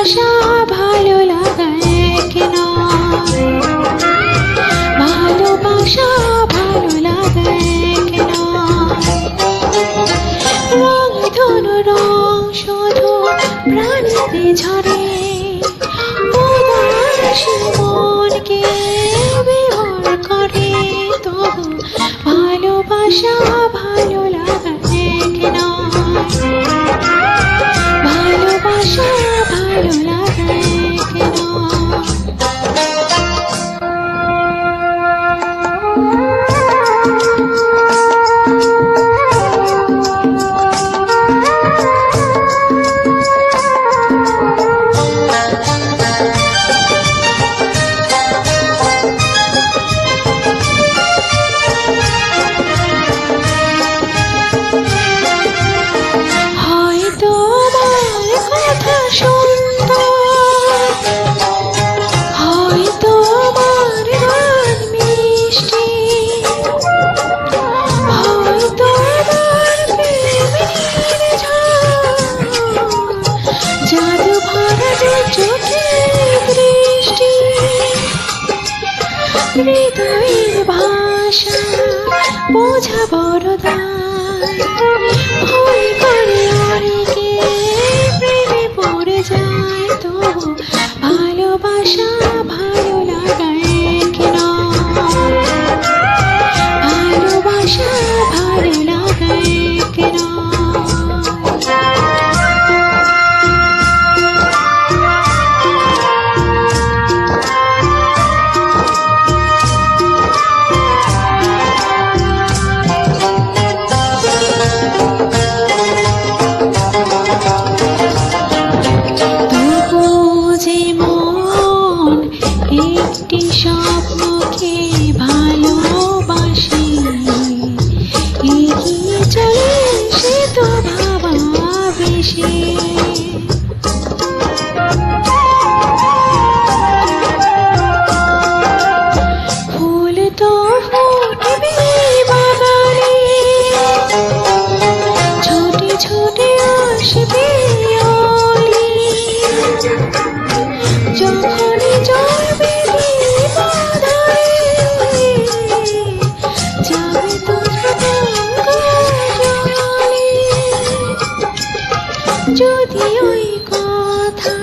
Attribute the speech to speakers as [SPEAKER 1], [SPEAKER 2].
[SPEAKER 1] ভালোবাসা ভালো লাগা এক নয়, ভালোবাসা ভালো লাগা এক নয়। রং ধনু রং শুধু প্রাণীতে ঝরে, উদাসী মনকে বিভোর করে। তবু ভালোবাসা ভালো লাগা এক নয়, ভালোবাসা ভালো লাগা এক নয়। হয়তো আমার কথা শুনতো, হয়তো আমার গান মিষ্টি, হয়তো আমার প্রেমের ঝড়, জাদু ভরা দু চোখের দৃষ্টি। হৃদয়ের ভাষা বোঝা বড় দায়, ভয় করে অনেকে প্রেমে পড়ে যায়। তবু ভালোবাসা ভালো লাগা এক নয়, ভালোবাসা ভালো লাগা এক নয়। একটি স্বপ্নকে ভালোবাসি, এগিয়ে চলে সে তো ভাবা বেশি। ফুল তো ফুটবে বাগানে, ছোটে ছোটে আসবে অলি, যখনই জ্বলবে যদি ওই কথা